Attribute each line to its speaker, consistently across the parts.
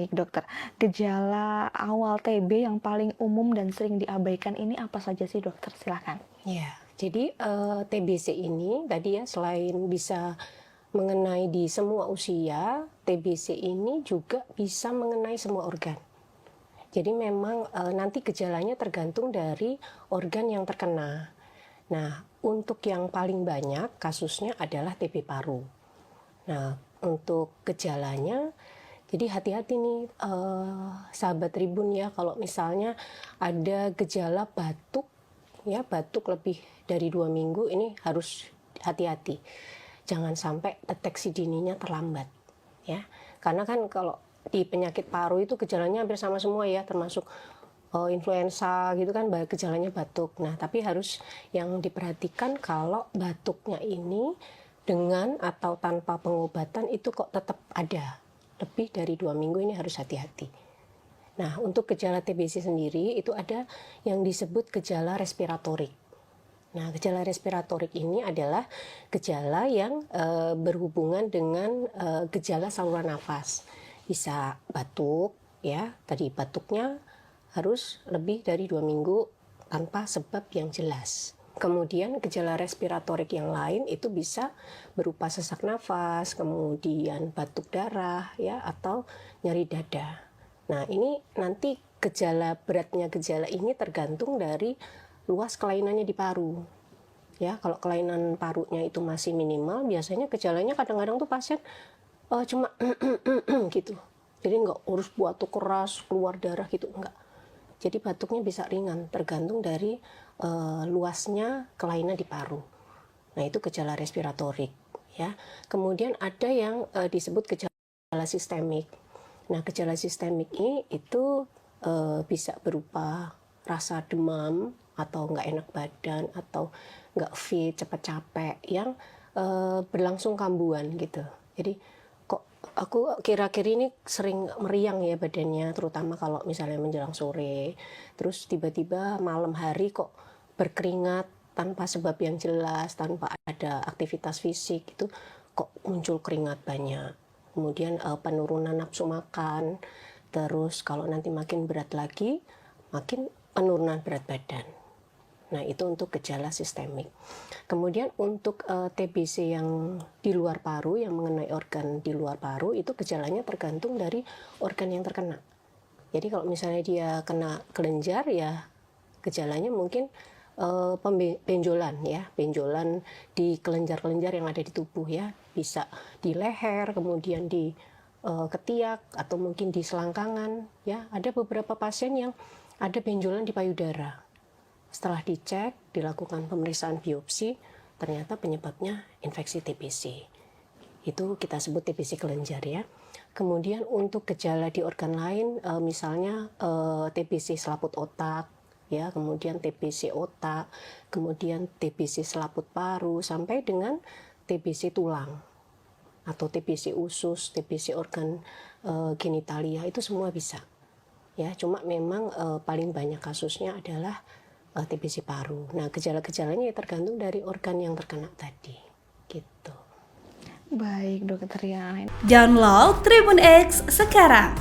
Speaker 1: Baik dokter, gejala awal TB yang paling umum dan sering diabaikan ini apa saja sih dokter? Silakan.
Speaker 2: Ya, jadi TBC ini tadi ya selain bisa mengenai di semua usia, TBC ini juga bisa mengenai semua organ. Jadi memang nanti gejalanya tergantung dari organ yang terkena. Nah, untuk yang paling banyak kasusnya adalah TB paru. Nah, untuk gejalanya, jadi hati-hati nih sahabat Tribun ya, kalau misalnya ada gejala batuk, ya batuk lebih dari 2 minggu, ini harus hati-hati. Jangan sampai deteksi dininya terlambat, ya. Karena kan kalau di penyakit paru itu gejalanya hampir sama semua ya, termasuk influenza gitu kan, gejalanya batuk. Nah, tapi harus yang diperhatikan kalau batuknya ini dengan atau tanpa pengobatan itu kok tetap ada. Lebih dari 2 minggu ini harus hati-hati. Nah, untuk gejala TBC sendiri itu ada yang disebut gejala respiratorik. Nah, gejala respiratorik ini adalah gejala yang berhubungan dengan gejala saluran nafas. Bisa batuk, ya, tadi batuknya harus lebih dari 2 minggu tanpa sebab yang jelas. Kemudian gejala respiratorik yang lain itu bisa berupa sesak nafas, kemudian batuk darah, ya, atau nyeri dada. Nah, ini nanti gejala beratnya gejala ini tergantung dari luas kelainannya di paru. Ya, kalau kelainan parunya itu masih minimal, biasanya gejalanya kadang-kadang tuh pasien cuma gitu. Jadi nggak harus batuk keras, keluar darah gitu, enggak. Jadi batuknya bisa ringan, tergantung dari luasnya kelainan di paru. Nah, itu gejala respiratorik, ya. Kemudian ada yang disebut gejala sistemik. Nah, gejala sistemik ini itu bisa berupa rasa demam atau nggak enak badan atau nggak fit, cepat capek yang berlangsung kambuhan gitu. Jadi kok aku kira-kira ini sering meriang ya badannya, terutama kalau misalnya menjelang sore, terus tiba-tiba malam hari kok berkeringat tanpa sebab yang jelas, tanpa ada aktivitas fisik itu kok muncul keringat banyak. Kemudian penurunan nafsu makan, terus kalau nanti makin berat lagi, makin penurunan berat badan. Nah, itu untuk gejala sistemik. Kemudian untuk TBC yang di luar paru, yang mengenai organ di luar paru, itu gejalanya tergantung dari organ yang terkena. Jadi kalau misalnya dia kena kelenjar, ya gejalanya mungkin benjolan ya, benjolan di kelenjar-kelenjar yang ada di tubuh ya, bisa di leher, kemudian di ketiak atau mungkin di selangkangan ya. Ada beberapa pasien yang ada benjolan di payudara. Setelah dicek, dilakukan pemeriksaan biopsi, ternyata penyebabnya infeksi TBC. Itu kita sebut TBC kelenjar ya. Kemudian untuk gejala di organ lain, misalnya TBC selaput otak, ya, kemudian TBC otak, kemudian TBC selaput paru, sampai dengan TBC tulang atau TBC usus, TBC organ genitalia, itu semua bisa. Ya, cuma memang paling banyak kasusnya adalah TBC paru. Nah, gejala-gejalanya ya tergantung dari organ yang terkena tadi, gitu.
Speaker 1: Baik dokter ya.
Speaker 3: Download Tribun X sekarang,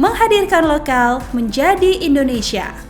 Speaker 3: menghadirkan lokal menjadi Indonesia.